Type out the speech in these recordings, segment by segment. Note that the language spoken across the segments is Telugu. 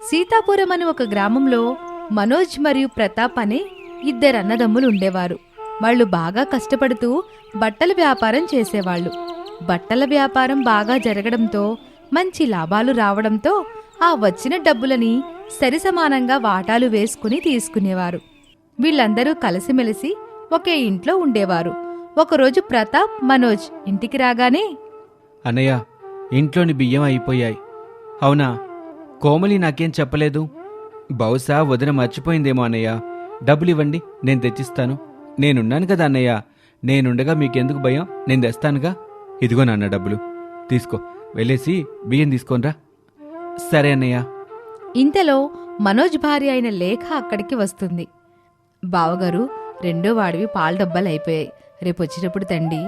సీతాపురం అని ఒక గ్రామంలో మనోజ్ మరియు ప్రతాప్ అనే ఇద్దరు అన్నదమ్ములు ఉండేవారు. వాళ్ళు బాగా కష్టపడుతూ బట్టల వ్యాపారం చేసేవాళ్ళు. బట్టల వ్యాపారం బాగా జరగడంతో మంచి లాభాలు రావడంతో ఆ వచ్చిన డబ్బులని సరిసమానంగా వాటాలు వేసుకుని తీసుకునేవారు. వీళ్ళందరూ కలిసిమెలిసి ఒకే ఇంట్లో ఉండేవారు. ఒకరోజు ప్రతాప్, మనోజ్ ఇంటికి రాగానే, అన్నయ్య, ఇంట్లోని బియ్యం అయిపోయాయి. అవునా? కోమలి నాకేం చెప్పలేదు. బహుశా వదిన మర్చిపోయిందేమో అన్నయ్య. డబ్బులివ్వండి, నేను తెచ్చిస్తాను. నేనున్నాను కదా అన్నయ్య. నేనుండగా మీకెందుకు భయం? నేను తెస్తానుగా. ఇదిగో నాన్న డబ్బులు తీసుకో, వెళ్ళేసి బియ్యం తీసుకోనరా. సరే అన్నయ్య. ఇంతలో మనోజ్ భార్య అయిన లేఖ అక్కడికి వస్తుంది. బావగారు, రెండో వాడివి పాల డబ్బాలైపోయాయి, రేపొచ్చేటప్పుడు తండి.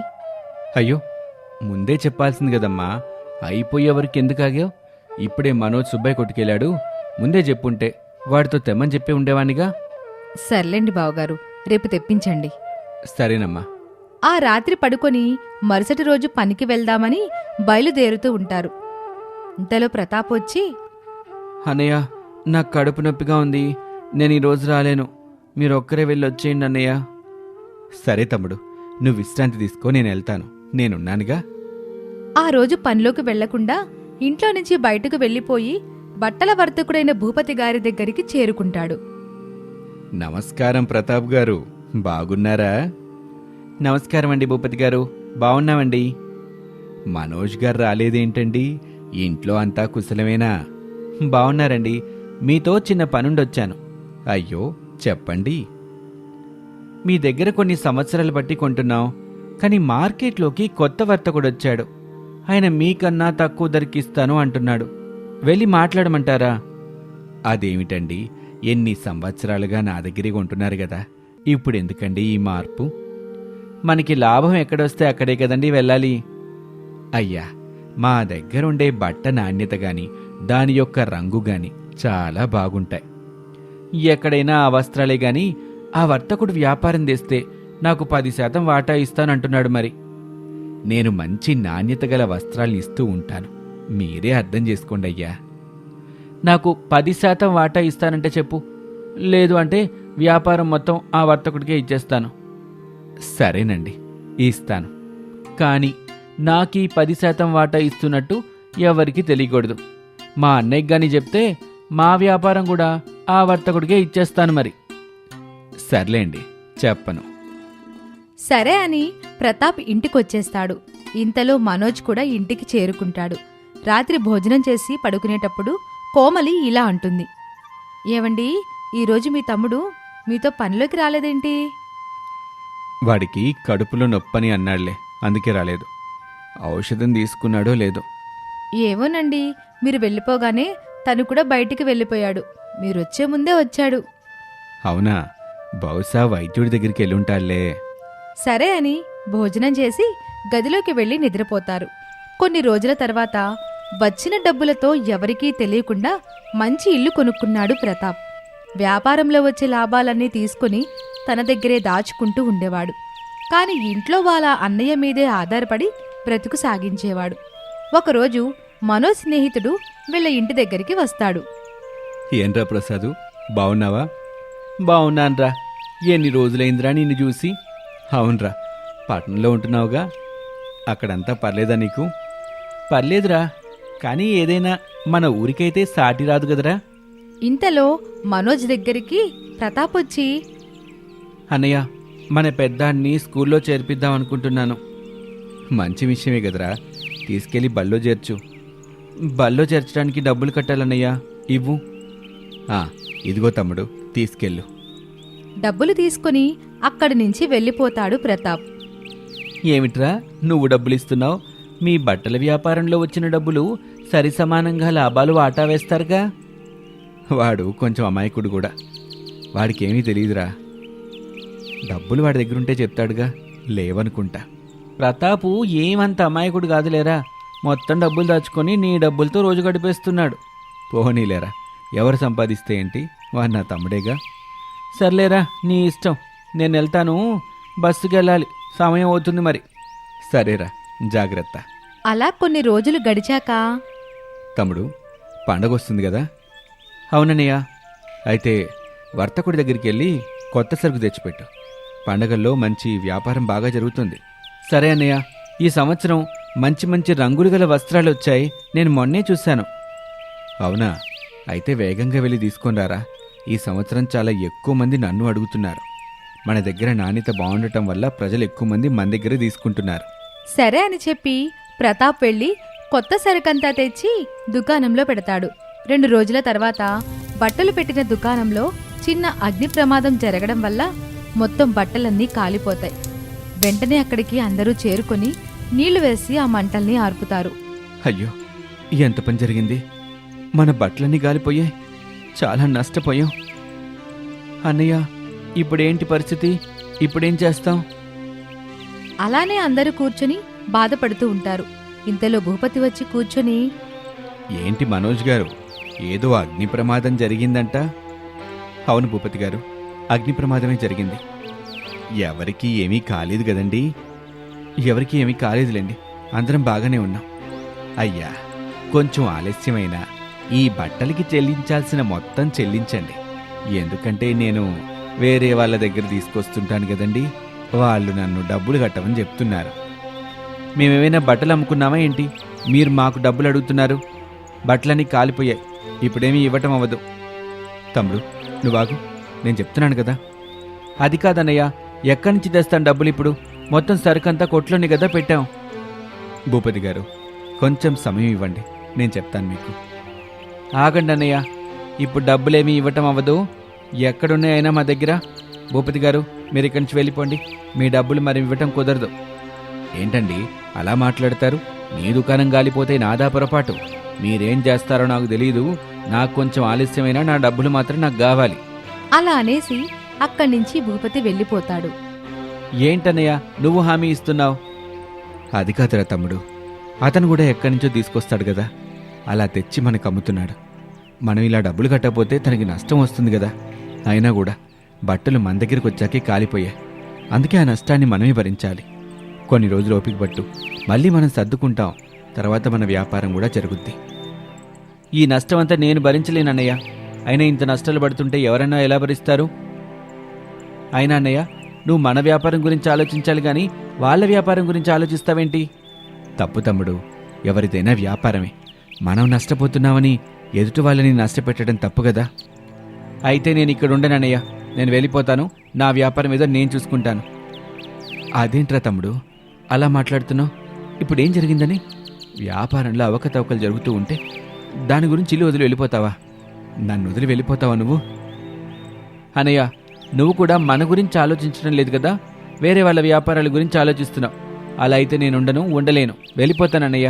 అయ్యో, ముందే చెప్పాల్సింది కదమ్మా. అయిపోయే వరకు ఎందుకు ఆగావు? ఇప్పుడే మనోజ్ సుబ్బయ్య కొట్టుకెళ్ళాడు. ముందే చెప్పుంటే వాడితో తెమ్మని చెప్పి ఉండేవాణ్ణిగా. సర్లేండి బావగారు, రేపు తెప్పించండి. సరేనమ్మా. ఆ రాత్రి పడుకొని మరుసటి రోజు పనికి వెళ్దామని బయలుదేరుతూ ఉంటారు. ఇంతలో ప్రతాప్ వచ్చి, అన్నయ్య, నాకు కడుపు నొప్పిగా ఉంది, నేను ఈరోజు రాలేను. మీరొక్కరే వెళ్ళొచ్చేయండి అన్నయ్య. సరే తమ్ముడు, నువ్వు విశ్రాంతి తీసుకో, నేను వెళ్తాను. నేనున్నానుగా. ఆ రోజు పనిలోకి వెళ్లకుండా ఇంట్లో నుంచి బయటకు వెళ్లిపోయి బట్టల వర్తకుడైన భూపతి గారి దగ్గరికి చేరుకుంటాడు. నమస్కారం ప్రతాప్ గారు, బాగున్నారా? నమస్కారం అండి భూపతి గారు, బాగున్నామండి. మనోజ్ గారు రాలేదేంటండి? ఇంట్లో అంతా కుశలమేనా? బాగున్నారండి. మీతో చిన్న పనుండొచ్చాను. అయ్యో, చెప్పండి. మీ దగ్గర కొన్ని సంవత్సరాలు బట్టి కొంటున్నాం, కానీ మార్కెట్లోకి కొత్త వర్తకుడొచ్చాడు. ఆయన మీకన్నా తక్కువ ధరకిస్తాను అంటున్నాడు. వెళ్ళి మాట్లాడమంటారా? అదేమిటండి, ఎన్ని సంవత్సరాలుగా నా దగ్గరే కొంటున్నారు కదా, ఇప్పుడు ఎందుకండి ఈ మార్పు? మనకి లాభం ఎక్కడొస్తే అక్కడే కదండి వెళ్ళాలి. అయ్యా, మా దగ్గరుండే బట్ట నాణ్యత గాని దాని యొక్క రంగు గాని చాలా బాగుంటాయి. ఎక్కడైనా ఆ వస్త్రాలే గాని ఆ వర్తకుడు వ్యాపారం చేస్తే నాకు 10% వాటా ఇస్తానంటున్నాడు. మరి నేను మంచి నాణ్యత గల వస్త్రాలు ఇస్తూ ఉంటాను, మీరే అర్థం చేసుకోండి అయ్యా. నాకు 10% వాటా ఇస్తానంటే చెప్పు, లేదు అంటే వ్యాపారం మొత్తం ఆ వర్తకుడికే ఇచ్చేస్తాను. సరేనండి, ఇస్తాను. కానీ నాకీ 10% వాటా ఇస్తున్నట్టు ఎవరికి తెలియకూడదు. మా అన్నయ్యకి గాని చెప్తే మా వ్యాపారం కూడా ఆ వర్తకుడికే ఇచ్చేస్తాను. మరి సర్లేండి, చెప్పను. సరే అని ప్రతాప్ ఇంటికొచ్చేస్తాడు. ఇంతలో మనోజ్ కూడా ఇంటికి చేరుకుంటాడు. రాత్రి భోజనం చేసి పడుకునేటప్పుడు కోమలి ఇలా అంటుంది, ఏవండి, ఈరోజు మీ తమ్ముడు మీతో పనిలోకి రాలేదేంటి? వాడికి కడుపులో నొప్పని అన్నాడులే, అందుకే రాలేదు. ఔషధం తీసుకున్నాడో లేదో. ఏవోనండి, మీరు వెళ్ళిపోగానే తను కూడా బయటికి వెళ్ళిపోయాడు. మీరొచ్చే ముందే వచ్చాడు. అవునా? బహుశా వైద్యుడి దగ్గరికి వెళ్ళుంటాళ్లే. సరే అని భోజనం చేసి గదిలోకి వెళ్లి నిద్రపోతారు. కొన్ని రోజుల తర్వాత వచ్చిన డబ్బులతో ఎవరికీ తెలియకుండా మంచి ఇల్లు కొనుక్కున్నాడు ప్రతాప్. వ్యాపారంలో వచ్చే లాభాలన్నీ తీసుకుని తన దగ్గరే దాచుకుంటూ ఉండేవాడు. కాని ఇంట్లో వాళ్ళ అన్నయ్య మీదే ఆధారపడి బ్రతుకు సాగించేవాడు. ఒకరోజు మనోజ్ స్నేహితుడు వీళ్ళ ఇంటి దగ్గరికి వస్తాడు. ఏంట్రా ప్రసాదు, బావున్నావా? బావున్నాన్రా. ఎన్ని రోజులైందిరా నిన్ను చూసి? అవునరా, పట్టణంలో ఉంటున్నావుగా, అక్కడంతా పర్లేదా నీకు? పర్లేదురా, కానీ ఏదైనా మన ఊరికైతే సాటి రాదు కదరా. ఇంతలో మనోజ్ దగ్గరికి ప్రతాప్ వచ్చి, అన్నయ్య, మన పెద్దాన్ని స్కూల్లో చేర్పిద్దాం అనుకుంటున్నాను. మంచి విషయమే కదరా, తీసుకెళ్ళి బళ్ళో చేర్చు. బళ్ళో చేర్చడానికి డబ్బులు కట్టాలన్నయ్యా, ఇవ్వు. ఇదిగో తమ్ముడు, తీసుకెళ్ళు. డబ్బులు తీసుకుని అక్కడి నుంచి వెళ్ళిపోతాడు ప్రతాప్. ఏమిట్రా నువ్వు డబ్బులిస్తున్నావు? మీ బట్టల వ్యాపారంలో వచ్చిన డబ్బులు సరిసమానంగా లాభాలు వాటా వేస్తారుగా. వాడు కొంచెం అమాయకుడు కూడా, వాడికేమీ తెలియదురా. డబ్బులు వాడి దగ్గరుంటే చెప్తాడుగా, లేవనుకుంటా. ప్రతాపు ఏమంత అమాయకుడు కాదులేరా, మొత్తం డబ్బులు దాచుకొని నీ డబ్బులతో రోజు గడిపేస్తున్నాడు. పోనీలేరా, ఎవరు సంపాదిస్తే ఏంటి, వాడు నా తమ్ముడేగా. సర్లేరా, నీ ఇష్టం, నేను వెళ్తాను, బస్సుకి వెళ్ళాలి, సమయం అవుతుంది మరి. సరేరా, జాగ్రత్త. అలా కొన్ని రోజులు గడిచాక, తమ్ముడు, పండగ వస్తుంది కదా, అవునన్నయ్య. అయితే వర్తకుడి దగ్గరికి వెళ్ళి కొత్త సరుకు తెచ్చిపెట్టు. పండగల్లో మంచి వ్యాపారం బాగా జరుగుతుంది. సరే అన్నయ్య. ఈ సంవత్సరం మంచి మంచి రంగులు గల వస్త్రాలు వచ్చాయి, నేను మొన్నే చూశాను. అవునా? అయితే వేగంగా వెళ్ళి తీసుకొని రారా. ఈ సంవత్సరం చాలా ఎక్కువ మంది నన్ను అడుగుతున్నారు. మన దగ్గర నాణ్యత బాగుండటం వల్ల ప్రజలు ఎక్కువ మంది మన దగ్గర తీసుకుంటున్నారు. సరే అని చెప్పి ప్రతాప్ వెళ్ళి కొత్త సరుకంతా తెచ్చి దుకాణంలో పెడతాడు. 2 రోజుల తర్వాత బట్టలు పెట్టిన దుకాణంలో చిన్న అగ్ని ప్రమాదం జరగడం వల్ల మొత్తం బట్టలన్నీ కాలిపోతాయి. వెంటనే అక్కడికి అందరూ చేరుకొని నీళ్లు వేసి ఆ మంటల్ని ఆర్పుతారు. అయ్యో, ఎంత పని జరిగింది! మన బట్టలన్నీ గాలిపోయాయి, చాలా నష్టపోయాం. అన్నయ్య, ఇప్పుడేంటి పరిస్థితి? ఇప్పుడేం చేస్తాం? అలానే అందరూ కూర్చొని బాధపడుతూ ఉంటారు. ఇంతలో భూపతి వచ్చి కూర్చొని, ఏంటి మనోజ్ గారు, ఏదో అగ్ని ప్రమాదం జరిగిందంట? అవును భూపతి గారు, అగ్ని ప్రమాదమే జరిగింది. ఎవరికీ ఏమీ కాలేదు కదండి? ఎవరికీ ఏమీ కాలేదులేండి, అందరం బాగానే ఉన్నాం. అయ్యా, కొంచెం ఆలస్యమైనా ఈ బట్టలకి చెల్లించాల్సిన మొత్తం చెల్లించండి. ఎందుకంటే నేను వేరే వాళ్ళ దగ్గర తీసుకొస్తుంటాను కదండి, వాళ్ళు నన్ను డబ్బులు కట్టమని చెప్తున్నారు. మేమేమైనా బట్టలు అమ్ముకున్నామా ఏంటి? మీరు మాకు డబ్బులు అడుగుతున్నారు? బట్టలన్నీ కాలిపోయాయి, ఇప్పుడేమీ ఇవ్వటం అవ్వదు. తమ్ముడు, నువ్వాగు, నేను చెప్తున్నాను కదా. అది కాదన్నయ్య, ఎక్కడి నుంచి తెస్తాను డబ్బులు? ఇప్పుడు మొత్తం సరుకంతా కొట్లోని కదా పెట్టాం. భూపతి గారు, కొంచెం సమయం ఇవ్వండి, నేను చెప్తాను మీకు. ఆగండి అన్నయ్య, ఇప్పుడు డబ్బులేమీ ఇవ్వటం అవ్వదు. ఎక్కడున్నాయైనా మా దగ్గర. భూపతి గారు, మీరు ఇక్కడి నుంచి వెళ్ళిపోండి, మీ డబ్బులు మరి ఇవ్వటం కుదరదు. ఏంటండి అలా మాట్లాడతారు? మీ దుకాణం గాలిపోతే నాదా పొరపాటు. మీరేం చేస్తారో నాకు తెలీదు. నాకు కొంచెం ఆలస్యమైనా నా డబ్బులు మాత్రం నాకు కావాలి. అలా అనేసి అక్కడి నుంచి భూపతి వెళ్ళిపోతాడు. ఏంటన్నయ్య నువ్వు హామీ ఇస్తున్నావు? అది కాదురా తమ్ముడు, అతను కూడా ఎక్కడి నుంచో తీసుకొస్తాడు కదా, అలా తెచ్చి మనకు అమ్ముతున్నాడు. మనం ఇలా డబ్బులు కట్టకపోతే తనకి నష్టం వస్తుంది కదా. అయినా కూడా బట్టలు మన దగ్గరికి వచ్చాకే కాలిపోయాయి, అందుకే ఆ నష్టాన్ని మనమే భరించాలి. కొన్ని రోజులు ఓపిక పట్టు, మళ్ళీ మనం సర్దుకుంటాం. తర్వాత మన వ్యాపారం కూడా జరుగుద్ది. ఈ నష్టం అంతా నేను భరించలేనన్నయ్య. అయినా ఇంత నష్టాలు పడుతుంటే ఎవరైనా ఎలా భరిస్తారు? అయినా అన్నయ్య, నువ్వు మన వ్యాపారం గురించి ఆలోచించాలి కానీ వాళ్ళ వ్యాపారం గురించి ఆలోచిస్తావేంటి? తప్పు తమ్ముడు, ఎవరిదైనా వ్యాపారమే. మనం నష్టపోతున్నామని ఎదుటి వాళ్ళని నష్టపెట్టడం తప్పు కదా. అయితే నేను ఇక్కడ ఉండనన్నయ్య, నేను వెళ్ళిపోతాను. నా వ్యాపారం ఏదో నేను చూసుకుంటాను. అదేంట్రా తమ్ముడు అలా మాట్లాడుతున్నావు? ఇప్పుడేం జరిగిందని? వ్యాపారంలో అవకతవకలు జరుగుతూ ఉంటే దాని గురించి ఇల్లు వదిలి వెళ్ళిపోతావా? నన్ను వదిలి వెళ్ళిపోతావా నువ్వు? అన్నయ్య, నువ్వు కూడా మన గురించి ఆలోచించడం లేదు కదా, వేరే వాళ్ళ వ్యాపారాల గురించి ఆలోచిస్తున్నావు. అలా అయితే నేను ఉండలేను, వెళ్ళిపోతానన్నయ్య.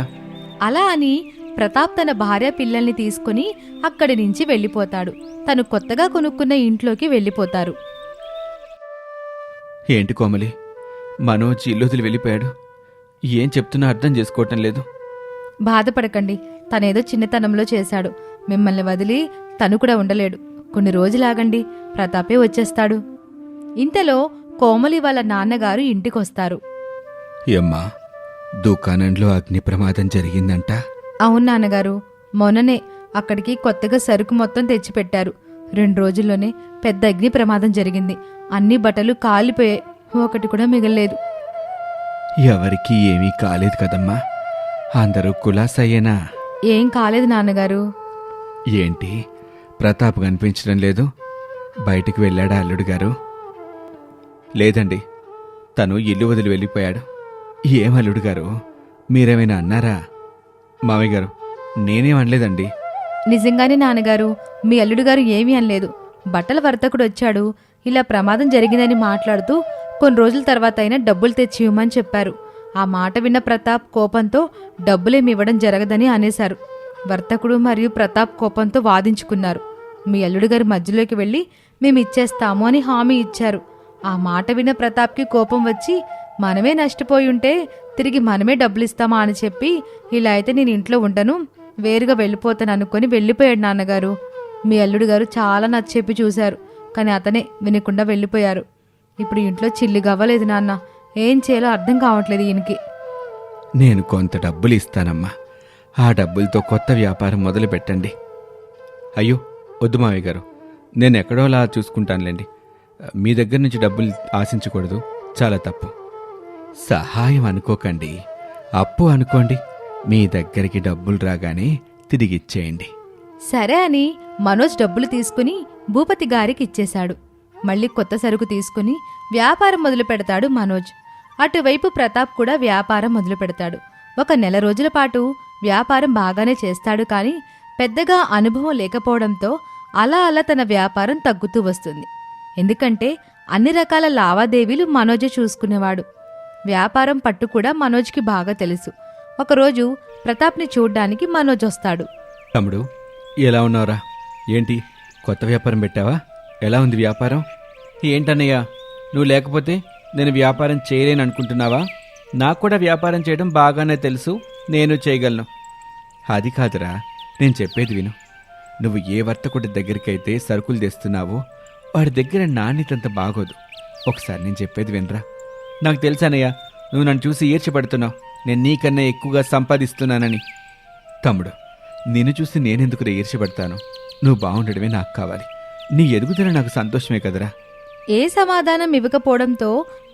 అలా అని ప్రతాప్ తన భార్య పిల్లల్ని తీసుకుని అక్కడి నుంచి వెళ్ళిపోతాడు. తను కొత్తగా కొనుక్కున్న ఇంట్లోకి వెళ్ళిపోతారు. ఏంటి కోమలి, మనోజ్ ఇల్లు వదిలి వెళ్ళిపోయాడు. ఏం చెప్తున్నా అర్థం చేసుకోవటం లేదు. బాధపడకండి, తనేదో చిన్నతనంలో చేశాడు. మిమ్మల్ని వదిలి తను కూడా ఉండలేడు. కొన్ని రోజులాగండి, ప్రతాపే వచ్చేస్తాడు. ఇంతలో కోమలి వాళ్ళ నాన్నగారు ఇంటికొస్తారు. ఏమ్మా, దుకాణంలో అగ్ని ప్రమాదం జరిగిందంట? అవును నాన్నగారు, మొన్ననే అక్కడికి కొత్తగా సరుకు మొత్తం తెచ్చిపెట్టారు. 2 రోజుల్లోనే పెద్ద అగ్ని ప్రమాదం జరిగింది. అన్ని బట్టలు కాలిపోయాయి, ఒకటి కూడా మిగల్లేదు. ఎవరికీ ఏమీ కాలేదు కదమ్మా, అందరూ కులాసయ్యేనా? ఏం కాలేదు నాన్నగారు. ఏంటి ప్రతాప్ కనిపించడం లేదు? బయటికి వెళ్ళాడా అల్లుడు గారు? లేదండి, తను ఇల్లు వదిలి వెళ్ళిపోయాడు. ఏం అల్లుడు గారు, మీరేమైనా అన్నారా? మామయ్య గారు, నేనేం అనలేదండి. నిజంగానే నాన్నగారు, మీ అల్లుడు గారు ఏమీ అనలేదు. బట్టల వర్తకుడు వచ్చాడు, ఇలా ప్రమాదం జరిగిందని మాట్లాడుతూ కొన్ని రోజుల తర్వాత అయినా డబ్బులు తెచ్చి ఇవ్వమని చెప్పారు. ఆ మాట విన్న ప్రతాప్ కోపంతో డబ్బులేమి ఇవ్వడం జరగదని అనేశారు. వర్తకుడు మరియు ప్రతాప్ కోపంతో వాదించుకున్నారు. మీ అల్లుడు గారి మధ్యలోకి వెళ్ళి మేమిచ్చేస్తాము అని హామీ ఇచ్చారు. ఆ మాట విన్న ప్రతాప్కి కోపం వచ్చి మనమే నష్టపోయి ఉంటే తిరిగి మనమే డబ్బులిస్తామా అని చెప్పి, ఇలా అయితే నేను ఇంట్లో ఉండను, వేరుగా వెళ్ళిపోతాను అనుకొని వెళ్ళిపోయాడు నాన్నగారు. మీ అల్లుడు గారు చాలా నచ్చెప్పి చూశారు, కానీ అతనే వినకుండా వెళ్ళిపోయారు. ఇప్పుడు ఇంట్లో చిల్లి గవ్వలేదు నాన్న, ఏం చేయాలో అర్థం కావట్లేదు ఈయనకి. నేను కొంత డబ్బులు ఇస్తానమ్మా, ఆ డబ్బులతో కొత్త వ్యాపారం మొదలు పెట్టండి. అయ్యో, వద్దు మావయ్య గారు, నేను ఎక్కడోలా చూసుకుంటానులేండి. మీ దగ్గర నుంచి డబ్బులు ఆశించకూడదు, చాలా తప్పు. సహాయం అనుకోకండి, అప్పు అనుకోండి. మీ దగ్గరికి డబ్బులు రాగానే తిరిగిచ్చేయండి. సరే అని మనోజ్ డబ్బులు తీసుకుని భూపతి గారికి ఇచ్చేశాడు. మళ్ళీ కొత్త సరుకు తీసుకుని వ్యాపారం మొదలు పెడతాడు మనోజ్. అటువైపు ప్రతాప్ కూడా వ్యాపారం మొదలు పెడతాడు. 1 నెల రోజుల పాటు వ్యాపారం బాగానే చేస్తాడు, కానీ పెద్దగా అనుభవం లేకపోవడంతో అలా అలా తన వ్యాపారం తగ్గుతూ వస్తుంది. ఎందుకంటే అన్ని రకాల లావాదేవీలు మనోజే చూసుకునేవాడు. వ్యాపారం పట్టు కూడా మనోజ్కి బాగా తెలుసు. ఒకరోజు ప్రతాప్ని చూడ్డానికి మనోజ్ వస్తాడు. తమ్ముడు, ఎలా ఉన్నావురా? ఏంటి కొత్త వ్యాపారం పెట్టావా? ఎలా ఉంది వ్యాపారం? ఏంటన్నయ్యా, నువ్వు లేకపోతే నేను వ్యాపారం చేయలేను అనుకుంటున్నావా? నాకు కూడా వ్యాపారం చేయడం బాగానే తెలుసు, నేను చేయగలను. అది కాదురా, నేను చెప్పేది విను. నువ్వు ఏ వర్తకుడి దగ్గరికైతే సరుకులు తెస్తున్నావో వాడి దగ్గర నాణ్యతంత బాగోదు. ఒకసారి నేను చెప్పేది వినరా. నాకు తెలుసానయ్యా, నువ్వు నన్ను చూసి ఈర్చిపడుతున్నావు, నేను నీకన్నా ఎక్కువగా సంపాదిస్తున్నానని. తమ్ముడు, నిన్ను చూసి నేనెందుకు ఈర్చిపడతాను? నువ్వు బాగుండడమే నాకు కావాలి. నీ ఎదుగుదల నాకు సంతోషమే కదరా. ఏ సమాధానం ఇవ్వకపోవడంతో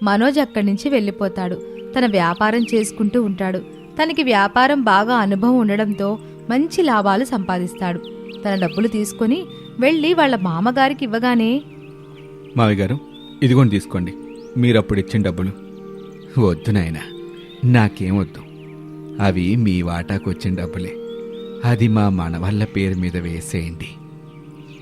మనోజ్ అక్కడి నుంచి వెళ్ళిపోతాడు. తన వ్యాపారం చేసుకుంటూ ఉంటాడు. తనకి వ్యాపారం బాగా అనుభవం ఉండడంతో మంచి లాభాలు సంపాదిస్తాడు. తన డబ్బులు తీసుకుని వెళ్ళి వాళ్ళ మామగారికి ఇవ్వగానే, మావి గారు, ఇదిగోండి తీసుకోండి, మీరప్పుడు ఇచ్చిన డబ్బులు. వద్దు నాయనా, నాకేమొద్దు. అవి మీ వాటాకు వచ్చిన డబ్బులే. అది మా మనవళ్ళ పేరు మీద వేసేయండి.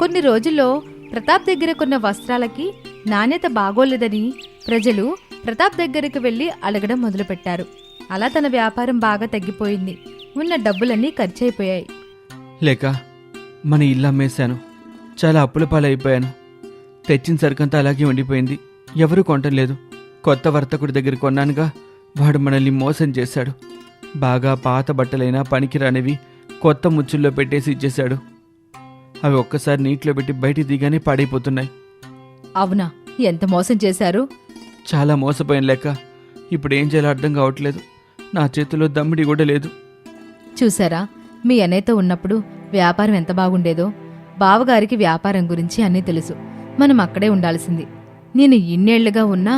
కొన్ని రోజుల్లో ప్రతాప్ దగ్గర కొన్న వస్త్రాలకి నాణ్యత బాగోలేదని ప్రజలు ప్రతాప్ దగ్గరికి వెళ్లి అడగడం మొదలుపెట్టారు. అలా తన వ్యాపారం బాగా తగ్గిపోయింది. ఉన్న డబ్బులన్నీ ఖర్చయిపోయాయి. లేక మన ఇల్లు అమ్మేశాను, చాలా అప్పుల పాలైపోయాను. తెచ్చిన సరుకంతా అలాగే ఉండిపోయింది, ఎవరూ కొంటలేదు. కొత్త వర్తకుడి దగ్గర కొన్నానుగా, వాడు మనల్ని మోసం చేశాడు. బాగా పాత బట్టలైనా పనికిరానివి కొత్త ముచ్చుల్లో పెట్టేసి ఇచ్చేశాడు. అవి ఒక్కసారి నీటిలో పెట్టి బయటికి దిగానే పాడైపోతున్నాయి. అవునా? ఎంత మోసం చేశారు? చాలా మోసపోయాను లేక. ఇప్పుడు ఏం చేయాలో అర్థం కావట్లేదు. నా చేతిలో దమ్మిడి కూడా లేదు. చూసారా, మీ అన్నయ్యతో ఉన్నప్పుడు వ్యాపారం ఎంత బాగుండేదో. బావగారికి వ్యాపారం గురించి అన్నీ తెలుసు. మనం అక్కడే ఉండాల్సింది. నేను ఇన్నేళ్లుగా ఉన్నా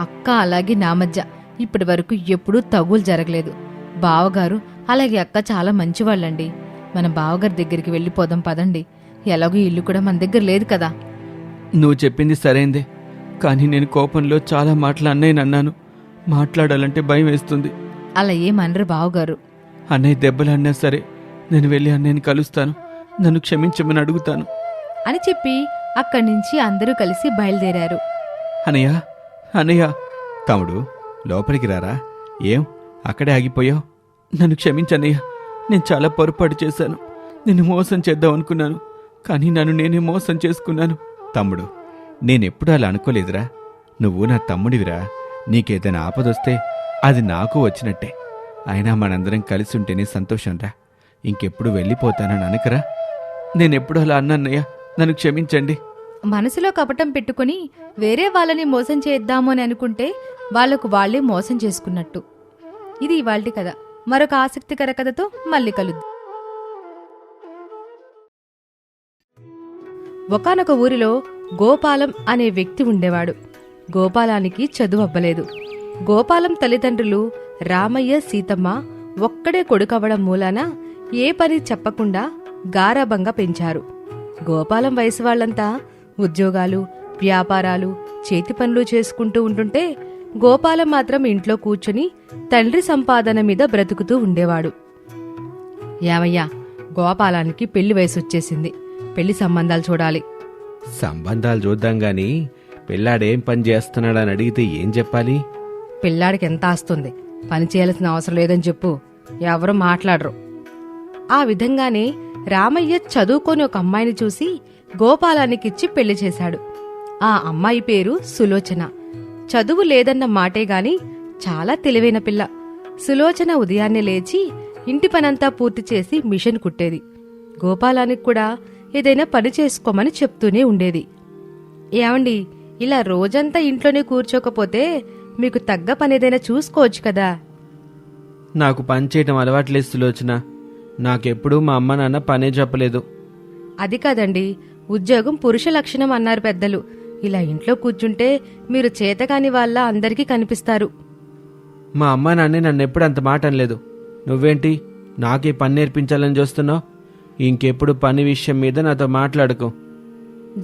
అక్క అలాగే నా మధ్య ఇప్పటి వరకు ఎప్పుడూ తగులు జరగలేదు. బావగారు అలాగే అక్క చాలా మంచివాళ్ళండి. మన బావగారి దగ్గరికి వెళ్ళిపోదాం పదండి. ఎలాగో ఇల్లు కూడా మన దగ్గర లేదు కదా. నువ్వు చెప్పింది సరైందే, కానీ నేను కోపంలో చాలా మాటలు అన్నయ్యని అన్నాను. మాట్లాడాలంటే భయం వేస్తుంది. అలా ఏమనరు బావగారు. అన్నయ్య దెబ్బలు అన్నా సరే, నేను వెళ్ళి అన్నయ్యని కలుస్తాను, నన్ను క్షమించమని అడుగుతాను అని చెప్పి అక్కడి నుంచి అందరూ కలిసి బయలుదేరారు. అన్నయ్య, అన్నయ్య. తమ్ముడు, లోపలికి రారా. ఏం అక్కడే ఆగిపోయావు? నన్ను క్షమించన్నయ్య, నేను చాలా పొరపాటు చేశాను. నిన్ను మోసం చేద్దాం అనుకున్నాను, కానీ నన్ను నేనే మోసం చేసుకున్నాను. తమ్ముడు, నేనెప్పుడు అలా అనుకోలేదురా. నువ్వు నా తమ్ముడివిరా. నీకేదైనా ఆపదొస్తే అది నాకు వచ్చినట్టే. అయినా మనందరం కలిసి ఉంటేనే సంతోషంరా. ఇంకెప్పుడు వెళ్ళిపోతానని అనకరా. నేనెప్పుడు అలా అన్నయ్య, నన్ను క్షమించండి. మనసులో కపటం పెట్టుకుని వేరే వాళ్ళని మోసం చేద్దాము అని అనుకుంటే వాళ్లకు వాళ్లే మోసం చేసుకున్నట్టు. ఇది ఇవాల్టి కథ. మరొక ఆసక్తికర కథతో మళ్ళీ కలుద్దాం. ఒకానొక ఊరిలో గోపాలం అనే వ్యక్తి ఉండేవాడు. గోపాలానికి చదువు అవ్వలేదు. గోపాలం తల్లిదండ్రులు రామయ్య, సీతమ్మ ఒక్కడే కొడుకవ్వడం మూలాన ఏ పని చెప్పకుండా గారాబంగా పెంచారు. గోపాలం వయసు వాళ్లంతా ఉద్యోగాలు, వ్యాపారాలు, చేతి పనులు చేసుకుంటూ ఉంటుంటే గోపాలం మాత్రం ఇంట్లో కూర్చుని తండ్రి సంపాదన మీద బ్రతుకుతూ ఉండేవాడు. ఏమయ్యా, గోపాలానికి పెళ్లి వయసు వచ్చేసింది. పెళ్లి సంబంధాలు చూడాలి. సంబంధాలు చూద్దాం గాని పిల్లాడేం పని చేస్తున్నాడని అడిగితే ఏం చెప్పాలి? పిల్లాడికి ఎంత ఆస్తుంది, పని చేయాల్సిన అవసరం లేదని చెప్పు. ఎవరూ మాట్లాడరు. ఆ విధంగానే రామయ్య చదువుకొని ఒక అమ్మాయిని చూసి గోపాలానికిచ్చి పెళ్లి చేశాడు. ఆ అమ్మాయి పేరు సులోచన. చదువు లేదన్న మాటే గాని చాలా తెలివైన పిల్ల. సులోచన ఉదయాన్నే లేచి ఇంటి పనంతా పూర్తి చేసి మిషన్ కుట్టేది. గోపాలానికి కూడా ఏదైనా పని చేసుకోమని చెప్తూనే ఉండేది. ఏమండి, ఇలా రోజంతా ఇంట్లోనే కూర్చోకపోతే మీకు తగ్గ పనేదైనా చూసుకోవచ్చు కదా. నాకు పని చేయటం అలవాట్లేదు సులోచన. నాకెప్పుడూ మా అమ్మ నాన్న పనే చెప్పలేదు. అది కాదండి, ఉద్యోగం పురుష లక్షణం అన్నారు పెద్దలు. ఇలా ఇంట్లో కూర్చుంటే మీరు చేతకాని వాళ్ళ అందరికీ కనిపిస్తారు. మా అమ్మ నాన్నే నన్ను ఎప్పుడు అంత మాట అనలేదు. నువ్వేంటి నాకే పని నేర్పించాలని చూస్తున్నావు? ఇంకెప్పుడు పని విషయం మీద నాతో మాట్లాడుకో.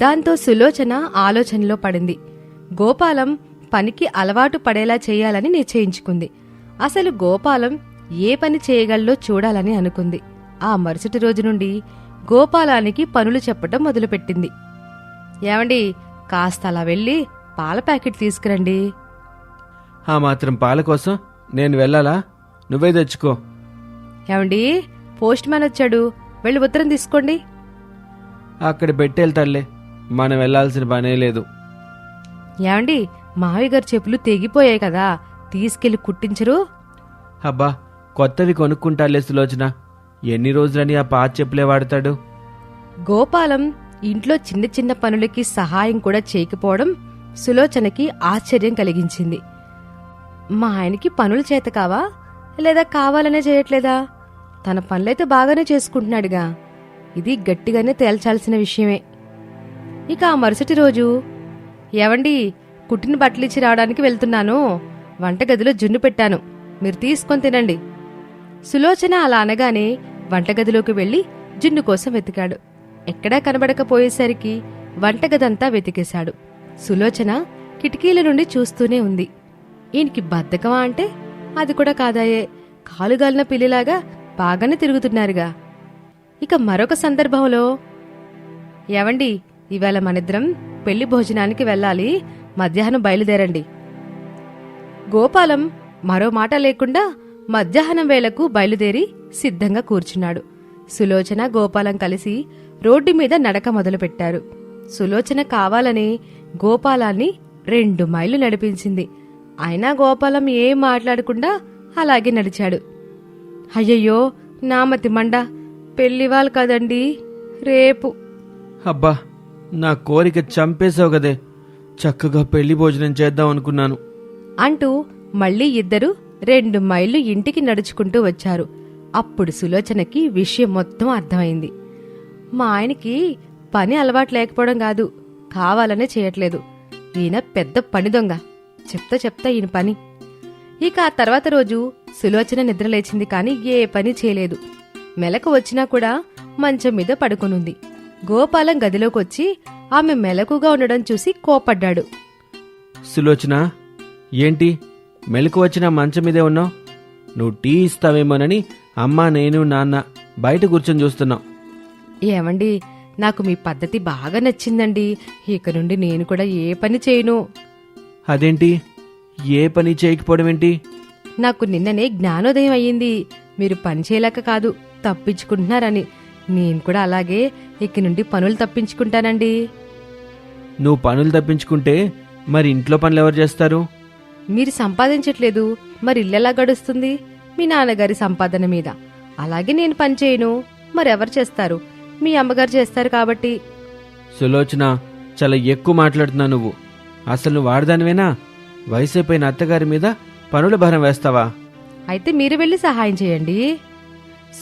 దాంతో సులోచన ఆలోచనలో పడింది. గోపాలం పనికి అలవాటు పడేలా చేయాలని నిశ్చయించుకుంది. అసలు గోపాలం ఏ పని చేయగలదో చూడాలని అనుకుంది. ఆ మరుసటి రోజు నుండి గోపాలానికి పనులు చెప్పటం మొదలుపెట్టింది. ఏమండి, కాస్త అలా వెళ్ళి పాల ప్యాకెట్ తీసుకురండి. ఆ మాత్రం పాల కోసం నేను వెళ్ళాలా? నువ్వే తెచ్చుకో. ఏమండి, పోస్ట్ మ్యాన్ వచ్చాడు, వెళ్ళి ఉత్తరం తీసుకోండి. అక్కడ పెట్టేళ్తాడులే, మనం వెళ్లాల్సిన పనే లేదు. ఏమండి, మావి గారి చెప్పులు తెగిపోయాయి కదా, తీసుకెళ్లి కుట్టించరు? అబ్బా, కొత్తవి కొనుక్కుంటాలే సులోచన. ఎన్ని రోజులని ఆ పాత చెప్పులే వాడతాడు? గోపాలం ఇంట్లో చిన్న చిన్న పనులకి సహాయం కూడా చేయకపోవడం సులోచనకి ఆశ్చర్యం కలిగించింది. మా ఆయనకి పనులు చేత కావా, లేదా కావాలనే చేయట్లేదా? తన పనులైతే బాగానే చేసుకుంటున్నాడుగా. ఇది గట్టిగానే తేల్చాల్సిన విషయమే. ఇక ఆ మరుసటి రోజు, ఏవండి, కుట్టిన బట్టలిచ్చి రావడానికి వెళ్తున్నాను, వంటగదిలో జున్ను పెట్టాను, మీరు తీసుకొని తినండి. సులోచన అలా అనగానే వంటగదిలోకి వెళ్లి జున్ను కోసం వెతికాడు. ఎక్కడా కనబడకపోయేసరికి వంటగదంతా వెతికేశాడు. సులోచన కిటికీల నుండి చూస్తూనే ఉంది. ఈయనకి బద్ధకమా అంటే అది కూడా కాదాయే, కాలుగాలిన పిల్లిలాగా బాగానే తిరుగుతున్నారుగా. ఇక మరొక సందర్భంలో, ఏవండి, ఇవాళ మనిద్దరం పెళ్లి భోజనానికి వెళ్ళాలి, మధ్యాహ్నం బయలుదేరండి. గోపాలం మరో మాట లేకుండా మధ్యాహ్నం వేళకు బయలుదేరి సిద్ధంగా కూర్చున్నాడు. సులోచన గోపాలం కలిసి రోడ్డు మీద నడక మొదలుపెట్టారు. సులోచన కావాలని గోపాలాన్ని 2 మైళ్ళు నడిపించింది. అయినా గోపాలం ఏం మాట్లాడకుండా అలాగే నడిచాడు. అయ్యయ్యో, నామతి మండ, పెళ్లివాళ్ళు కదండి, రేపు. అబ్బా, నా కోరిక చంపేశావు కదే. చక్కగా పెళ్లి భోజనం చేద్దాం అనుకున్నాను అంటూ మళ్ళీ ఇద్దరు 2 మైళ్ళు ఇంటికి నడుచుకుంటూ వచ్చారు. అప్పుడు సులోచనకి విషయం మొత్తం అర్థమైంది. మా ఆయనకి పని అలవాటు లేకపోవడం కాదు, కావాలనే చేయట్లేదు. ఈయన పెద్ద పని దొంగ. చెప్తా ఈయన పని. ఇక ఆ తర్వాత రోజు సులోచన నిద్రలేచింది కాని ఏ పని చేయలేదు. మెలకు వచ్చినా కూడా మంచం మీద పడుకొనుంది. గోపాలం గదిలోకొచ్చి ఆమె మెలకుగా ఉండడం చూసి కోపడ్డాడు. సులోచన, ఏంటి మెలకు వచ్చిన మంచం మీదే ఉన్నావు? నువ్వు టీ ఇస్తావేమోనని అమ్మా, నేను, నాన్న బయట కూర్చొని చూస్తున్నాం. ఏమండి, నాకు మీ పద్ధతి బాగా నచ్చిందండి. ఇక నుండి నేను కూడా ఏ పని చేయను. అదేంటి, ఏ పని చేయకపోవడం ఏంటి? నాకు నిన్ననే జ్ఞానోదయం అయ్యింది. మీరు పని చేయలేక కాదు, తప్పించుకుంటున్నారని. నేను కూడా అలాగే ఇక నుండి పనులు తప్పించుకుంటానండి. నువ్వు పనులు తప్పించుకుంటే మరి ఇంట్లో పనులు ఎవరు చేస్తారు? మీరు సంపాదించట్లేదు, మరి ఇల్లెలా గడుస్తుంది? మీ నాన్నగారి సంపాదన మీద. అలాగే నేను పని చేయను, మరెవరు చేస్తారు? మీ అమ్మగారు చేస్తారు కాబట్టి. సులోచన, చాలా ఎక్కువ మాట్లాడుతున్నావు నువ్వు. అసలు నువ్వు వాడదానివేనా? వయసైపోయిన అత్తగారి మీద పనుల భారం వేస్తావా? అయితే మీరు వెళ్ళి సహాయం చేయండి.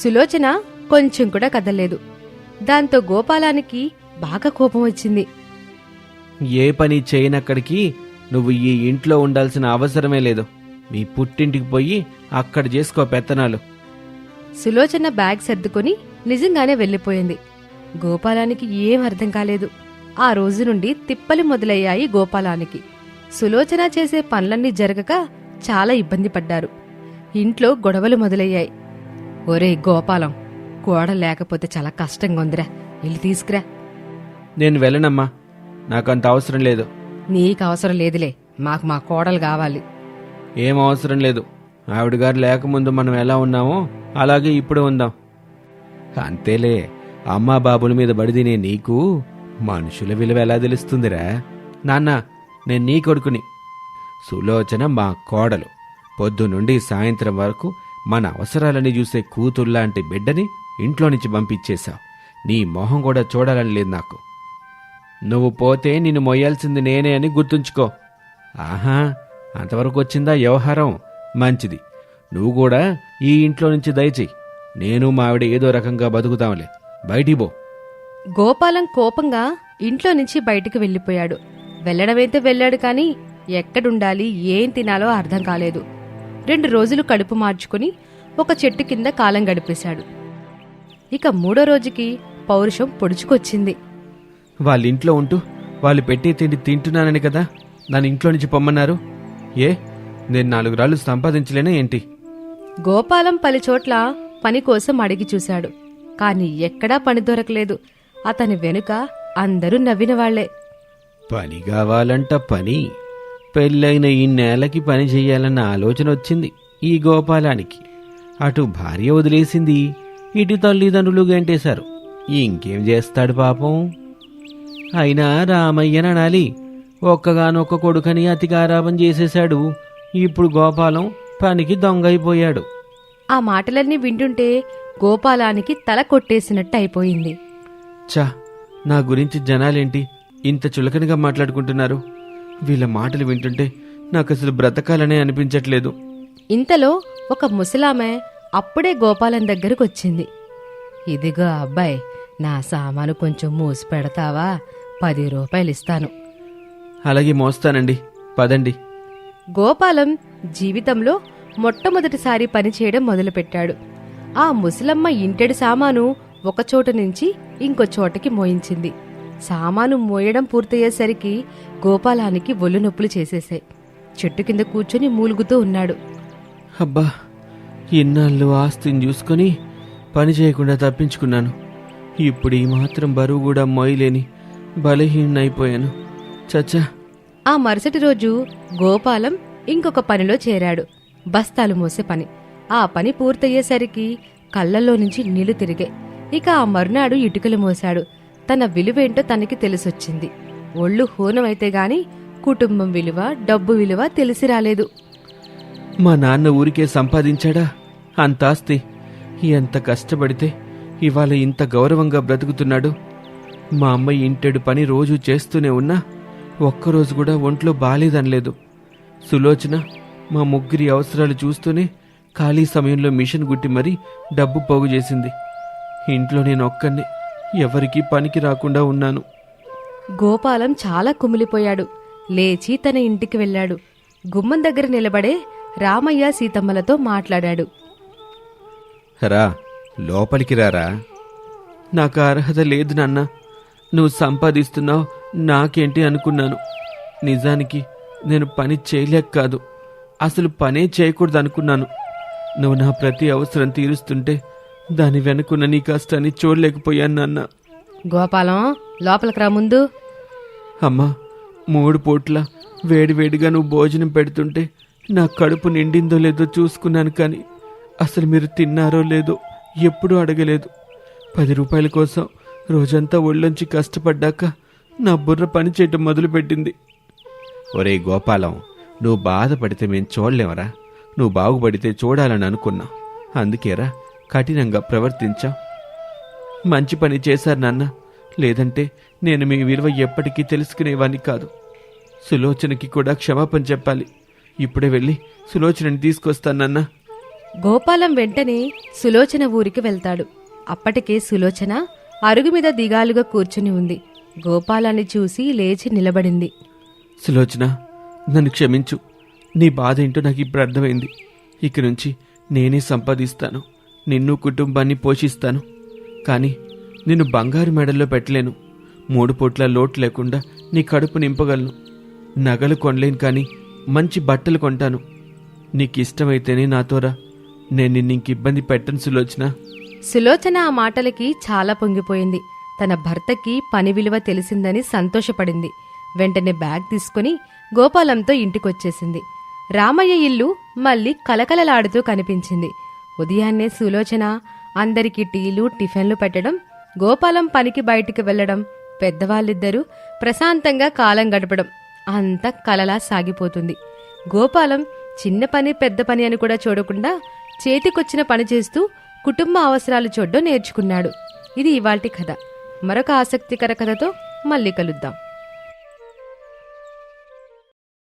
సులోచన కొంచెం కూడా కదలలేదు. దాంతో గోపాలానికి బాగా కోపం వచ్చింది. ఏ పని చేయనక్కడికి నువ్వు ఈ ఇంట్లో ఉండాల్సిన అవసరమే లేదు. మీ పుట్టింటికి పోయి అక్కడ చేసుకో పెత్తనాలు. సులోచన బ్యాగ్ సర్దుకొని నిజంగానే వెళ్ళిపోయింది. గోపాలానికి ఏం అర్థం కాలేదు. ఆ రోజు నుండి తిప్పలు మొదలయ్యాయి గోపాలానికి. సులోచన చేసే పనులన్నీ జరగక చాలా ఇబ్బంది పడ్డారు. ఇంట్లో గొడవలు మొదలయ్యాయి. ఒరే గోపాలం, కోడ లేకపోతే చాలా కష్టంగా ఉందిరా, వెళ్ళి తీసుకురా. నేను వెళ్ళనమ్మా, నాకంత అవసరం లేదు. నీకు అవసరం లేదులే, మాకు మా కోడలు కావాలి. ఏం అవసరం లేదు. ఆవిడగారు లేకముందు మనం ఎలా ఉన్నామో అలాగే ఇప్పుడు ఉందాం. అంతేలే, అమ్మా బాబుల మీద బడిదినే నీకు మనుషుల విలువ ఎలా తెలుస్తుందిరా? నాన్న, నేను నీ కొడుకుని. సులోచన మా కోడలు. పొద్దునుండి సాయంత్రం వరకు మన అవసరాలని చూసే కూతుర్లాంటి బిడ్డని ఇంట్లో నుంచి పంపించేశావు. నీ మొహం కూడా చూడాలని లేదు నాకు. నువ్వు పోతే నిన్ను మొయ్యాల్సింది నేనే అని గుర్తుంచుకో. ఆహా, అంతవరకు వచ్చిందా వ్యవహారం? మంచిది, నువ్వు కూడా ఈ ఇంట్లో నుంచి దయచేయి. నేను మా ఆవిడ ఏదో రకంగా బతుకుతాంలే. బయటికి పో. గోపాలం కోపంగా ఇంట్లో నుంచి బయటికి వెళ్ళిపోయాడు. వెళ్ళడమైతే వెళ్ళాడు కాని ఎక్కడుండాలి, ఏం తినాలో అర్థం కాలేదు. 2 రోజులు కడుపు మార్చుకుని ఒక చెట్టు కింద కాలం గడిపేశాడు. ఇక 3వ రోజుకి పౌరుషం పొడుచుకొచ్చింది. వాళ్ళ ఇంట్లో ఉంటూ వాళ్ళు పెట్టే తిండి తింటున్నానని కదా నన్ను ఇంట్లో నుంచి పొమ్మన్నారు. నేను 4 రాళ్ళు సంపాదించలేనా ఏంటి? గోపాలం పలుచోట్ల పని కోసం అడిగి చూశాడు. కాని ఎక్కడా పని దొరకలేదు. అతని వెనుక అందరూ నవ్వినవాళ్లే. పని కావాలంట పని. పెళ్ళైన ఈ నేలకి పని చెయ్యాలన్న ఆలోచన వచ్చింది ఈ గోపాలానికి. అటు భార్య వదిలేసింది, ఇటు తల్లిదండ్రులు గంటేశారు. ఇంకేం చేస్తాడు పాపం. అయినా రామయ్యననాలి. ఒక్కగానొక్క కొడుకని అతి గారాబం చేసేశాడు. ఇప్పుడు గోపాలం పనికి దొంగైపోయాడు. ఆ మాటలన్నీ వింటుంటే గోపాలానికి తల కొట్టేసినట్టు అయిపోయింది. చా, నా గురించి జనాలేంటి ఇంత చులకనగా మాట్లాడుకుంటున్నారు? వీళ్ళ మాటలు వింటుంటే నాకసలు బ్రతకాలనే అనిపించట్లేదు. ఇంతలో ఒక ముసలామె అప్పుడే గోపాలం దగ్గరకొచ్చింది. ఇదిగో అబ్బాయి, నా సామాను కొంచెం మూసి పెడతావా? 10 రూపాయలు ఇస్తాను. అలాగే మోస్తానండి, పదండి. గోపాలం జీవితంలో మొట్టమొదటిసారి పనిచేయడం మొదలుపెట్టాడు. ఆ ముసలమ్మ ఇంటెడు సామాను ఒకచోట నుంచి ఇంకో చోటకి మోయించింది. సామాను మోయడం పూర్తయ్యేసరికి గోపాలానికి ఒళ్ళు నొప్పులు చేసేశాయి. చెట్టు కింద కూర్చొని మూలుగుతూ ఉన్నాడు. అబ్బా, ఇన్నాళ్ళు ఆస్తిని చూసుకొని పని చేయకుండా తప్పించుకున్నాను. ఇప్పుడు ఈ మాత్రం బరువు కూడా మోయలేని బలహీనైపోయాను. చచ్చా. ఆ మరుసటి రోజు గోపాలం ఇంకొక పనిలో చేరాడు. బస్తాలు మోసే పని. ఆ పని పూర్తయ్యేసరికి కళ్ళల్లో నుంచి నీళ్లు తిరిగాయి. ఇక ఆ మరునాడు ఇటుకలు మోశాడు. తన విలువేంటో తనకి తెలిసొచ్చింది. ఒళ్ళు హూనమైతే గాని కుటుంబం విలువ, డబ్బు విలువ తెలిసి రాలేదు. మా నాన్న ఊరికే సంపాదించాడా అంతాస్తి? ఎంత కష్టపడితే ఇవాళ ఇంత గౌరవంగా బ్రతుకుతున్నాడు. మా అమ్మ ఇంటెడు పని రోజూ చేస్తూనే ఉన్నా ఒక్కరోజు కూడా ఒంట్లో బాలేదనలేదు. సులోచన మా ముగ్గురి అవసరాలు చూస్తూనే ఖాళీ సమయంలో మిషన్ గుట్టి మరీ డబ్బు పోగు చేసింది. ఇంట్లో నేను ఒక్కనే ఎవరికీ పనికి రాకుండా ఉన్నాను. గోపాలం చాలా కుమిలిపోయాడు. లేచి తన ఇంటికి వెళ్ళాడు. గుమ్మం దగ్గర నిలబడే రామయ్య సీతమ్మలతో మాట్లాడాడు. రా, లోపలికి రారా. నాకు అర్హత లేదు నాన్న. నువ్వు సంపాదిస్తున్నావు నాకేంటి అనుకున్నాను. నిజానికి నేను పని చేయలేక కాదు, అసలు పనే చేయకూడదు అనుకున్నాను. నువ్వు నా ప్రతి అవసరం తీరుస్తుంటే దాని వెనుకున్న నీ కష్టాన్ని చూడలేకపోయాను నాన్న. గోపాలం, లోపలికి రా ముందు. అమ్మా, 3 పూట్ల వేడివేడిగా నువ్వు భోజనం పెడుతుంటే నా కడుపు నిండిందో లేదో చూసుకున్నాను, కానీ అసలు మీరు తిన్నారో లేదో ఎప్పుడూ అడగలేదు. 10 రూపాయల కోసం రోజంతా ఒళ్ళొంచి కష్టపడ్డాక నా బుర్ర పని చేయటం మొదలుపెట్టింది. ఒరే గోపాలం, నువ్వు బాధపడితే మేం చూడలేమరా. నువ్వు బాగుపడితే చూడాలని అనుకున్నా. అందుకేరా కఠినంగా ప్రవర్తించాం. మంచి పని చేశారు నాన్న. లేదంటే నేను మీ విలువ ఎప్పటికీ తెలుసుకునేవాణ్ణి కాదు. సులోచనకి కూడా క్షమాపణ చెప్పాలి. ఇప్పుడే వెళ్ళి సులోచనని తీసుకొస్తానన్నా. గోపాలం వెంటనే సులోచన ఊరికి వెళ్తాడు. అప్పటికే సులోచన అరుగు మీద దిగాలుగా కూర్చుని ఉంది. గోపాలాన్ని చూసి లేచి నిలబడింది. సులోచన, నన్ను క్షమించు. నీ బాధ ఏంటో నాకు ఇప్పుడు అర్థమైంది. ఇక నుంచి నేనే సంపాదిస్తాను, నిన్ను కుటుంబాన్ని పోషిస్తాను. కానీ నిన్ను బంగారు మెడల్లో పెట్టలేను. 3 పూట్ల లోటు లేకుండా నీ కడుపు నింపగలను. నగలు కొనలేను, కానీ మంచి బట్టలు కొంటాను. నీకిష్టమైతేనే నాతోరా. నేను నిన్నింక ఇబ్బంది పెట్టను సులోచన. సులోచన ఆ మాటలకి చాలా పొంగిపోయింది. తన భర్తకి పని విలువ తెలిసిందని సంతోషపడింది. వెంటనే బ్యాగ్ తీసుకుని గోపాలంతో ఇంటికొచ్చేసింది. రామయ్య ఇల్లు మళ్ళీ కలకలలాడుతూ కనిపించింది. ఉదయాన్నే సులోచన అందరికీ టీలు, టిఫిన్లు పెట్టడం, గోపాలం పనికి బయటికి వెళ్లడం, పెద్దవాళ్ళిద్దరూ ప్రశాంతంగా కాలం గడపడం అంతా కలలా సాగిపోతుంది. గోపాలం చిన్న పని పెద్ద పని అని కూడా చూడకుండా చేతికొచ్చిన పని చేస్తూ కుటుంబ అవసరాలు చూడడం నేర్చుకున్నాడు. ఇది ఇవాల్టి కథ. మరొక ఆసక్తికర కథతో మళ్ళీ కలుద్దాం.